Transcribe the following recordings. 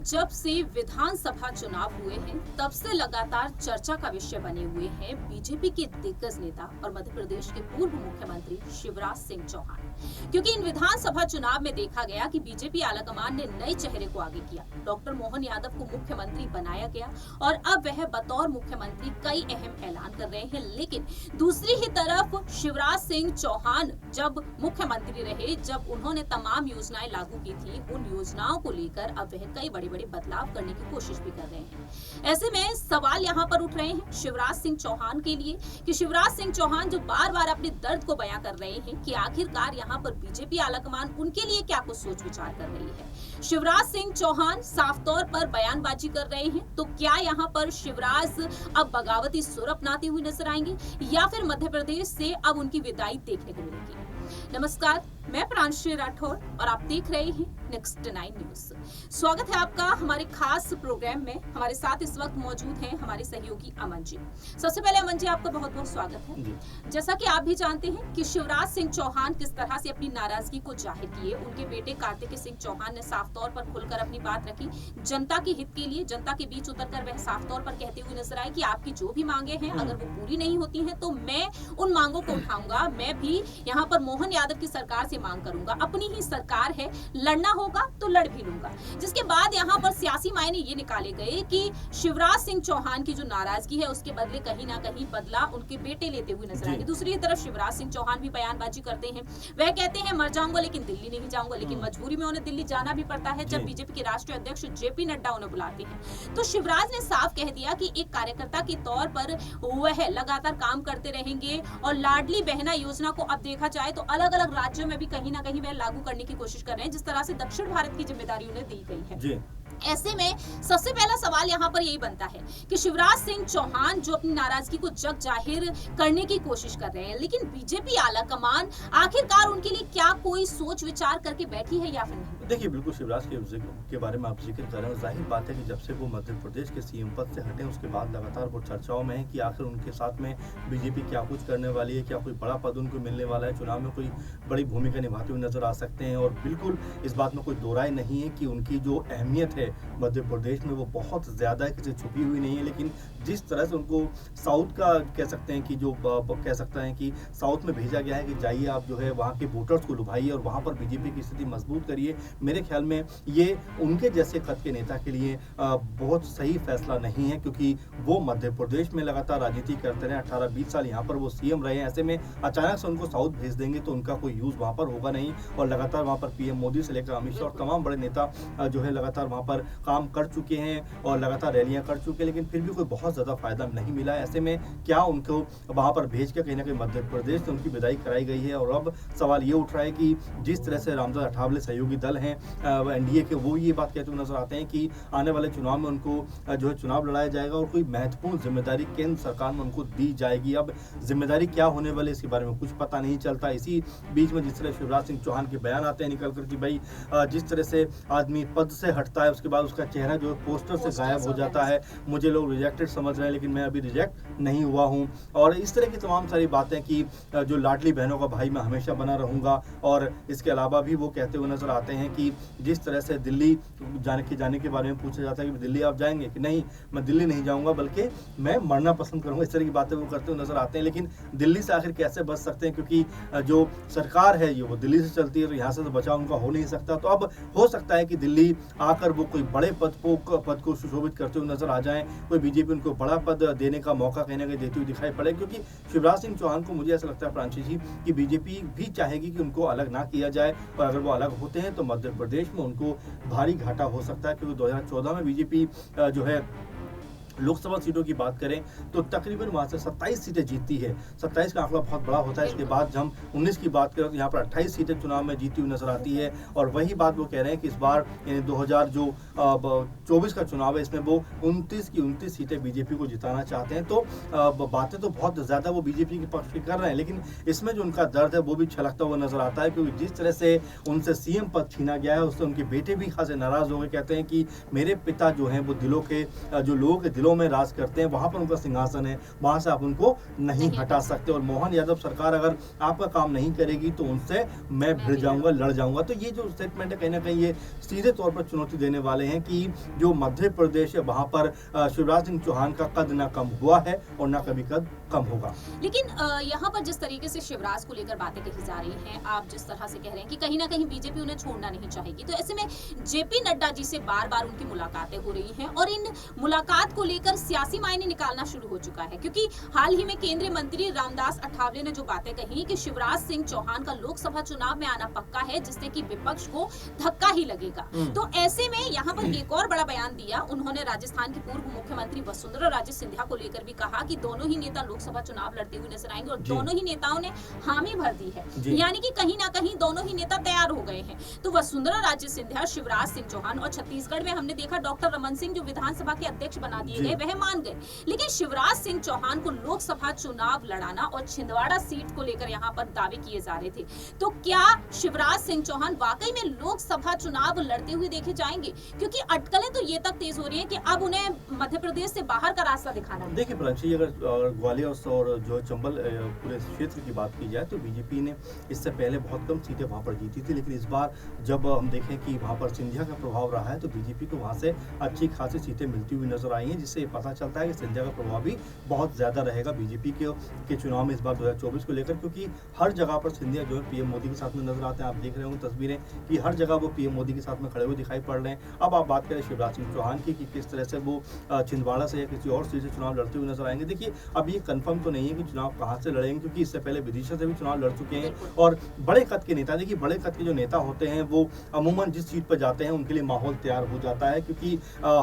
जब से विधानसभा चुनाव हुए हैं तब से लगातार चर्चा का विषय बने हुए हैं बीजेपी के दिग्गज नेता और मध्य प्रदेश के पूर्व मुख्यमंत्री शिवराज सिंह चौहान। क्योंकि इन विधानसभा चुनाव में देखा गया कि बीजेपी आलाकमान ने नए चेहरे को आगे किया, डॉक्टर मोहन यादव को मुख्यमंत्री बनाया गया और अब वह बतौर मुख्यमंत्री कई अहम ऐलान कर रहे हैं। लेकिन दूसरी ही तरफ शिवराज सिंह चौहान जब मुख्यमंत्री रहे, जब उन्होंने तमाम योजनाएं लागू की थी, उन योजनाओं को लेकर अब वह कई बड़े बदलाव करने की कोशिश भी कर रहे हैं। ऐसे में सवाल यहाँ पर उठ रहे हैं शिवराज सिंह चौहान के लिए कि शिवराज सिंह चौहान जो बार-बार अपने दर्द को बयां कर रहे हैं कि आखिरकार यहाँ पर बीजेपी आलाकमान उनके लिए क्या कुछ सोच विचार कर रही है। शिवराज सिंह चौहान साफ तौर पर बयानबाजी कर रहे हैं, तो क्या यहाँ पर शिवराज अब बगावती सुर अपनाते हुए नजर आएंगे या फिर मध्य प्रदेश से अब उनकी विदाई देखने को मिलेगी। नमस्कार, मैं प्रांशु राठौर और आप देख रहे हैं नेक्स्ट 9 न्यूज। स्वागत है आपका हमारे खास प्रोग्राम में। हमारे साथ इस वक्त मौजूद हैं हमारे सहयोगी अमन जी। सबसे पहले अमन जी, आपका बहुत बहुत स्वागत है। जैसा कि आप भी जानते हैं कि शिवराज सिंह चौहान किस तरह से अपनी नाराजगी को जाहिर किए, उनके बेटे कार्तिकेय सिंह चौहान ने साफ तौर पर खुलकर अपनी बात रखी। जनता के हित के लिए जनता के बीच उतरकर वह साफ तौर पर कहते हुए नजर आए कि आपकी जो भी मांगे हैं अगर वो पूरी नहीं होती हैं तो मैं उन मांगों को उठाऊंगा। मैं भी यहाँ पर मोहन यादव की सरकार से मांग करूंगा। अपनी ही सरकार है, लड़ना होगा तो लड़ भी लूंगा। जिसके बाद यहाँ पर सियासी मायने ये निकाले गए कि शिवराज सिंह चौहान की जो नाराजगी है उसके बदले कहीं ना कहीं बदला उनके बेटे लेते हुए नजर आएंगे। दूसरी तरफ शिवराज सिंह चौहान भी बयानबाजी करते हैं। वह कहते हैं मर जाऊंगा लेकिन दिल्ली नहीं जाऊंगा, लेकिन मजबूरी में उन्हें दिल्ली जाना भी पड़ता है जब बीजेपी के राष्ट्रीय अध्यक्ष जेपी नड्डा उन्हें बुलाते हैं। तो शिवराज ने साफ कह दिया कि एक कार्यकर्ता के तौर पर वह लगातार काम करते रहेंगे और लाडली बहना योजना को अब देखा जाए तो अलग अलग राज्यों में भी कहीं ना कहीं वह लागू करने की कोशिश कर रहे हैं, जिस तरह से दक्षिण भारत की जिम्मेदारी उन्हें दी गई है। ऐसे में सबसे पहला सवाल यहाँ पर यही बनता है कि शिवराज सिंह चौहान जो अपनी नाराजगी को जग जाहिर करने की कोशिश कर रहे हैं, लेकिन बीजेपी आलाकमान आखिरकार उनके लिए क्या कोई सोच विचार करके बैठी है या फिर नहीं? देखिए, बिल्कुल शिवराज के बारे में आप जिक्र कर रहे हैं। जाहिर बात है कि जब से वो मध्य प्रदेश के सीएम पद से हटे उसके बाद लगातार वो चर्चाओं में है कि आखिर उनके साथ में बीजेपी क्या कुछ करने वाली है, क्या कोई बड़ा पद उनको मिलने वाला है, चुनाव में कोई बड़ी भूमिका निभाते हुए नजर आ सकते हैं। और बिल्कुल इस बात में कोई दो राय नहीं है कि उनकी जो अहमियत है मध्य प्रदेश में वो बहुत ज़्यादा है, किसी छुपी हुई नहीं है। लेकिन जिस तरह से उनको साउथ का कह सकते हैं कि जो कह सकते हैं कि साउथ में भेजा गया है कि जाइए आप जो है वहाँ के वोटर्स को लुभाइए और वहाँ पर बीजेपी की स्थिति मजबूत करिए, मेरे ख्याल में ये उनके जैसे कद के नेता के लिए बहुत सही फैसला नहीं है। क्योंकि वो मध्य प्रदेश में लगातार राजनीति करते रहे, 18-20 साल यहाँ पर वो सीएम रहे हैं। ऐसे में अचानक से उनको साउथ भेज देंगे तो उनका कोई यूज़ वहाँ पर होगा नहीं। और लगातार वहाँ पर पीएम मोदी से लेकर अमित शाह और तमाम बड़े नेता जो है लगातार वहाँ पर काम कर चुके हैं और लगातार रैलियां कर चुके हैं, लेकिन फिर भी कोई बहुत ज़्यादा फायदा नहीं मिला। ऐसे में क्या उनको वहाँ पर भेज के कहीं ना कहीं मध्य प्रदेश से उनकी विदाई कराई गई है। और अब सवाल ये उठ रहा है कि जिस तरह से रामदास अठावले सहयोगी दल हैं एनडीए के, वो ये बात कहते हुए नजर आते हैं कि आने वाले चुनाव में उनको जो है चुनाव लड़ाया जाएगा और कोई महत्वपूर्ण जिम्मेदारी केंद्र सरकार में उनको दी जाएगी। अब जिम्मेदारी क्या होने वाली इसके बारे में कुछ पता नहीं चलता। इसी बीच में जिस तरह शिवराज सिंह चौहान के बयान आते हैं निकल कर कि भाई जिस तरह से आदमी पद से हटता है उसके बाद उसका चेहरा जो पोस्टर से गायब हो जाता है, मुझे लोग रिजेक्टेड समझ रहे हैं लेकिन मैं अभी रिजेक्ट नहीं हुआ हूं। और इस तरह की तमाम सारी बातें कि जो लाडली बहनों का भाई मैं हमेशा बना रहूंगा। और इसके अलावा भी वो कहते हुए नजर आते हैं कि जिस तरह से दिल्ली जाने के बारे में पूछा जाता है कि दिल्ली आप जाएंगे कि नहीं, मैं दिल्ली नहीं जाऊंगा बल्कि मैं मरना पसंद करूंगा। इस तरह की बातें वो करते हुए नजर आते हैं। लेकिन दिल्ली से आखिर कैसे बच सकते हैं, क्योंकि जो सरकार है ये वो दिल्ली से चलती है, तो यहाँ से तो बचाव उनका हो नहीं सकता। तो अब हो सकता है कि दिल्ली आकर वो कोई बड़े पद को सुशोभित करते हुए नजर आ जाएं, कोई बीजेपी उनको बड़ा पद देने का मौका कहीं ना कहीं देती हुई दिखाई पड़े। क्योंकि शिवराज सिंह चौहान को मुझे ऐसा लगता है प्रांशु जी कि बीजेपी भी चाहेगी कि उनको अलग ना किया जाए, और अगर वो अलग होते हैं तो मध्य प्रदेश में उनको भारी घाटा हो सकता है। क्योंकि 2014 में बीजेपी जो है लोकसभा सीटों की बात करें तो तकरीबन वहाँ से 27 सीटें जीतती है। 27 का आंकड़ा बहुत बड़ा होता है। इसके बाद जब हम 19 की बात करें तो यहाँ पर 28 सीटें चुनाव में जीती हुई नजर आती है। और वही बात वो कह रहे हैं कि इस बार 2024 का चुनाव है, इसमें वो 29 की 29 सीटें बीजेपी को जिताना चाहते हैं। तो बातें तो बहुत ज़्यादा वो बीजेपी के पक्ष की कर रहे हैं, लेकिन इसमें जो उनका दर्द है वो भी छलकता हुआ नजर आता है। क्योंकि जिस तरह से उनसे सीएम पद छीना गया है उससे उनके बेटे भी खासे नाराज हो गए। कहते हैं कि मेरे पिता जो हैं वो दिलों के जो लोगों के दिलों जिलों में राज करते हैं, वहां पर उनका सिंहासन है, वहां से आप उनको नहीं हटा सकते। और मोहन यादव सरकार अगर आपका काम नहीं करेगी तो उनसे मैं भिड़ जाऊंगा, लड़ जाऊंगा। तो ये जो स्टेटमेंट है कहीं ना कहीं ये सीधे तौर पर चुनौती देने वाले हैं कि जो मध्य प्रदेश है वहां पर शिवराज सिंह चौहान का कद ना कम हुआ है और ना कभी कद कम होगा। लेकिन यहाँ पर जिस तरीके से शिवराज को लेकर बातें कही जा रही हैं, आप जिस तरह से कह रहे हैं कि कहीं ना कहीं बीजेपी उन्हें छोड़ना नहीं चाहेगी, तो ऐसे में जेपी नड्डा जी से बार बार उनकी मुलाकातें हो रही हैं और इन मुलाकात को लेकर सियासी मायने निकालना शुरू हो चुका है। क्योंकि हाल ही में केंद्रीय मंत्री रामदास अठावले ने जो बातें कही कि शिवराज सिंह चौहान का लोकसभा चुनाव में आना पक्का है, जिससे कि विपक्ष को धक्का ही लगेगा। तो ऐसे में यहाँ पर एक और बड़ा बयान दिया उन्होंने। राजस्थान की पूर्व मुख्यमंत्री वसुंधरा राजे सिंधिया को लेकर भी कहा कि दोनों ही नेता लोकसभा चुनाव लड़ते हुए नजर आएंगे और दोनों ही नेताओं ने हामी भर दी है, यानी कि कहीं ना कहीं दोनों ही नेता तैयार हो गए हैं। तो वसुंधरा राजे सिंधिया, शिवराज सिंह चौहान और छत्तीसगढ़ में हमने देखा डॉक्टर रमन सिंह जो विधानसभा के अध्यक्ष बना दिए गए, वह मान गए। लेकिन शिवराज सिंह चौहान को लोकसभा चुनाव लड़ाना और छिंदवाड़ा सीट को लेकर यहाँ पर दावे किए जा रहे थे। तो क्या शिवराज सिंह चौहान वाकई में लोकसभा चुनाव लड़ते हुए देखे जाएंगे? क्योंकि अटकलें तो ये तक तेज हो रही है कि अब उन्हें मध्य प्रदेश से बाहर का रास्ता दिखाना है। देखिए प्रांशी, अगर ग्वालियर और जो चंबल पूरे क्षेत्र की बात की जाए तो बीजेपी ने इससे पहले बहुत कम सीटें वहां पर जीती थी, लेकिन इस बार जब हम देखें कि वहां पर सिंधिया का प्रभाव रहा है तो बीजेपी को वहां से अच्छी खासी सीटें मिलती हुई नजर आई हैं, जिससे पता चलता है कि सिंधिया का प्रभाव भी बहुत ज्यादा रहेगा बीजेपी के चुनाव में इस बार 2024 को लेकर। क्योंकि हर जगह पर सिंधिया जो है पीएम मोदी के साथ में नजर आते हैं। आप देख रहे होंगे तस्वीरें कि हर जगह वो पीएम मोदी के साथ में खड़े हुए दिखाई पड़ रहे हैं। अब आप बात करें शिवराज सिंह चौहान की कि किस तरह से वो छिंदवाड़ा से या किसी और सीट से चुनाव लड़ते हुए नजर आएंगे। देखिए, अब ये कंफर्म तो नहीं है कि चुनाव कहां से लड़ेंगे, क्योंकि इससे पहले विदिशा से भी चुनाव लड़ चुके हैं। और बड़े कद के नेता, देखिए बड़े कद के जो नेता होते हैं वो अमूमन जिस सीट पर जाते हैं उनके लिए माहौल तैयार हो जाता है, क्योंकि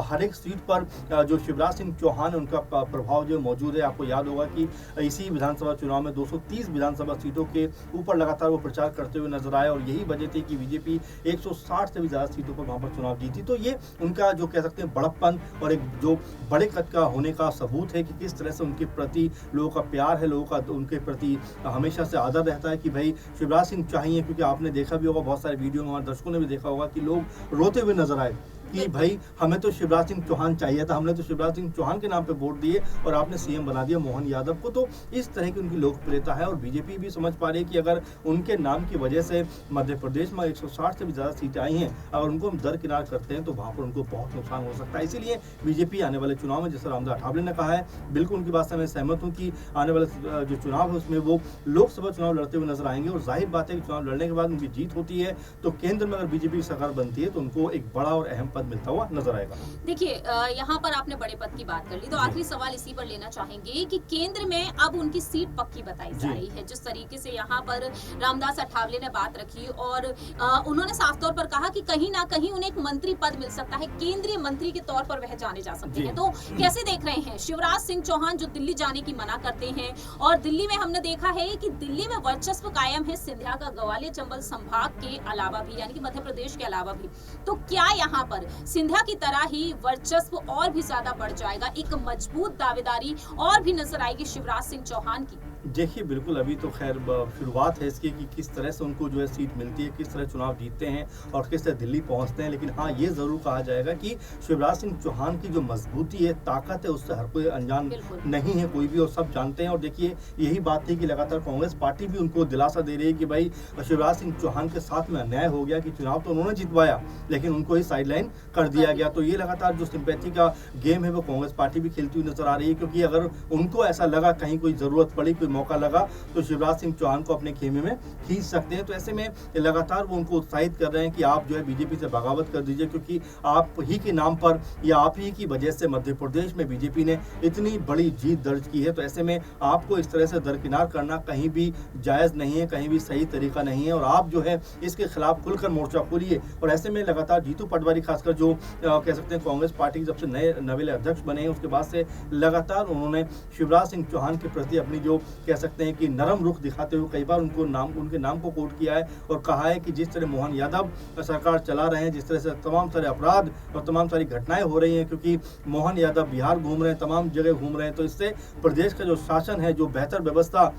हर एक सीट पर जो शिवराज सिंह चौहान है उनका प्रभाव जो मौजूद है। आपको याद होगा कि इसी विधानसभा चुनाव में 230 विधानसभा सीटों के ऊपर लगातार वो प्रचार करते हुए नजर आए और यही वजह थी कि बीजेपी 160 से भी ज्यादा सीटों पर वहां पर चुनाव जीती। तो ये उनका जो कह सकते हैं बड़प्पन और एक जो बड़े कद का होने का सबूत है कि किस तरह से उनके प्रति लोगों का प्यार है, लोगों का उनके प्रति हमेशा से आदर रहता है कि भाई शिवराज सिंह चाहिए। क्योंकि आपने देखा भी होगा, बहुत सारे वीडियो में हमारे दर्शकों ने भी देखा होगा कि लोग रोते हुए नजर आए कि भाई हमें तो शिवराज सिंह चौहान चाहिए था, हमने तो शिवराज सिंह चौहान के नाम पे वोट दिए और आपने सीएम बना दिया मोहन यादव को। तो इस तरह की उनकी लोकप्रियता है और बीजेपी भी समझ पा रही है कि अगर उनके नाम की वजह से मध्य प्रदेश में 160 से भी ज्यादा सीटें आई हैं, अगर उनको हम दरकिनार करते हैं तो वहां पर उनको बहुत नुकसान हो सकता है। इसीलिए बीजेपी आने वाले चुनाव में, जैसे रामदास अठावले ने कहा है, बिल्कुल उनकी बात से मैं सहमत हूँ कि आने वाले जो चुनाव है उसमें वो लोकसभा चुनाव लड़ते हुए नजर आएंगे। और जाहिर बात है कि चुनाव लड़ने के बाद उनकी जीत होती है तो केंद्र में अगर बीजेपी की सरकार बनती है तो उनको एक बड़ा और अहम पद मिलता हुआ नजर आएगा। देखिए, यहाँ पर आपने बड़े पद की बात कर ली, तो आखिरी सवाल इसी पर लेना चाहेंगे कि केंद्र में अब उनकी सीट पक्की बताई जा रही है। जिस तरीके से यहाँ पर रामदास अठावले ने बात रखी और उन्होंने साफ तौर पर कहा कि कहीं ना कहीं उन्हें एक मंत्री पद मिल सकता है, केंद्रीय मंत्री के तौर पर वह जाने जा सकते हैं। तो कैसे देख रहे हैं शिवराज सिंह चौहान जो दिल्ली जाने की मना करते हैं, और दिल्ली में हमने देखा है कि दिल्ली में वर्चस्व कायम है सिंधिया का ग्वालियर चंबल संभाग के अलावा भी, यानी कि मध्य प्रदेश के अलावा भी। तो क्या यहाँ पर सिंधिया की तरह ही वर्चस्व और भी ज्यादा बढ़ जाएगा, एक मजबूत दावेदारी और भी नजर आएगी शिवराज सिंह चौहान की? देखिए, बिल्कुल अभी तो खैर शुरुआत है इसकी कि किस तरह से उनको जो है सीट मिलती है, किस तरह चुनाव जीतते हैं और किस तरह दिल्ली पहुंचते हैं। लेकिन हाँ, ये जरूर कहा जाएगा कि शिवराज सिंह चौहान की जो मजबूती है, ताकत है, उससे हर कोई अनजान नहीं है, कोई भी, और सब जानते हैं। और देखिए, यही बात थी कि लगातार कांग्रेस पार्टी भी उनको दिलासा दे रही है कि भाई शिवराज सिंह चौहान के साथ में अन्याय हो गया कि चुनाव तो उन्होंने जितवाया लेकिन उनको ही साइडलाइन कर दिया गया। तो ये लगातार जो सिंपैथी का गेम है वो कांग्रेस पार्टी भी खेलती हुई नजर आ रही है, क्योंकि अगर उनको ऐसा लगा, कहीं कोई जरूरत पड़ी, कोई मौका लगा, तो शिवराज सिंह चौहान को अपने खेमे में खींच सकते हैं। तो ऐसे में लगातार वो उनको उत्साहित कर रहे हैं कि आप जो है बीजेपी से बगावत कर दीजिए, क्योंकि आप ही के नाम पर या आप ही की वजह से मध्य प्रदेश में बीजेपी ने इतनी बड़ी जीत दर्ज की है। तो ऐसे में आपको इस तरह से दरकिनार करना कहीं भी जायज नहीं है, कहीं भी सही तरीका नहीं है, और आप जो है इसके खिलाफ खुलकर मोर्चा खोलिए। और ऐसे में लगातार जीतू पटवारी, खासकर जो कह सकते हैं कांग्रेस पार्टी के जब से नए नवेले अध्यक्ष बने हैं उसके बाद से लगातार उन्होंने शिवराज सिंह चौहान के प्रति अपनी जो कह सकते हैं कि नरम रुख दिखाते हुए कई बार उनके नाम को कोट किया है और कहा है कि जिस तरह मोहन यादव सरकार चला रहे हैं, जिस तरह से तमाम सारे अपराध और तमाम सारी घटनाएं हो रही हैं, क्योंकि मोहन यादव बिहार घूम रहे हैं, तमाम जगह घूम रहे हैं, तो इससे प्रदेश का जो शासन है, जो बेहतर व्यवस्था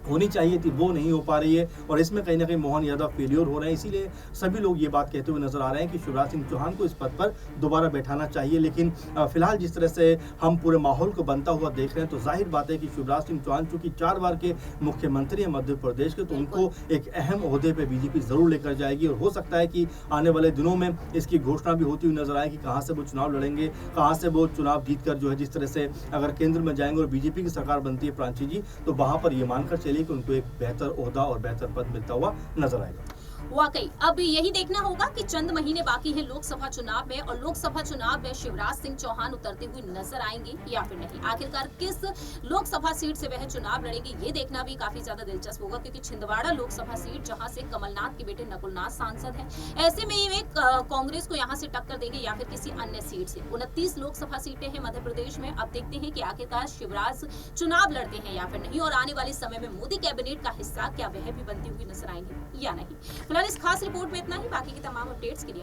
होनी चाहिए थी वो नहीं हो पा रही है और इसमें कहीं ना कहीं मोहन यादव फेल्योर हो रहे हैं। इसीलिए सभी लोग ये बात कहते हुए नजर आ रहे हैं कि शिवराज सिंह चौहान को इस पद पर दोबारा बैठाना चाहिए। लेकिन फिलहाल जिस तरह से हम पूरे माहौल को बनता हुआ देख रहे हैं तो जाहिर बात है कि शिवराज सिंह चौहान चूंकि 4 बार के मुख्यमंत्री हैं मध्य प्रदेश के, तो उनको एक अहम ओहदे पे बीजेपी जरूर लेकर जाएगी और हो सकता है कि आने वाले दिनों में इसकी घोषणा भी होती हुई नजर आए कि कहाँ से वो चुनाव लड़ेंगे, कहाँ से वो चुनाव जीतकर जो है जिस तरह से अगर केंद्र में जाएंगे और बीजेपी की सरकार बनती है प्रांची जी, तो वहां पर ये मानकर चलिए कि उनको एक बेहतर ओहदा और बेहतर पद मिलता हुआ नजर आएगा। वाकई अब यही देखना होगा कि चंद महीने बाकी हैं लोकसभा चुनाव में और लोकसभा चुनाव में शिवराज सिंह चौहान उतरते हुए नजर आएंगे या फिर नहीं। आखिरकार किस लोकसभा सीट से वह चुनाव लड़ेंगे ये देखना भी काफी ज्यादा दिलचस्प होगा, क्योंकि छिंदवाड़ा लोकसभा सीट जहां से कमलनाथ के बेटे नकुलनाथ सांसद हैं, ऐसे में ये कांग्रेस को यहां से टक्कर देंगे या फिर किसी अन्य सीट से। 29 लोकसभा सीटें हैं मध्य प्रदेश में। अब देखते हैं कि आखिरकार शिवराज चुनाव लड़ते हैं या फिर नहीं और आने वाले समय में मोदी कैबिनेट का हिस्सा क्या वह भी बनती हुई नजर आएंगे या नहीं। फिलहाल इस खास रिपोर्ट में इतना ही। बाकी की तमाम अपडेट्स के लिए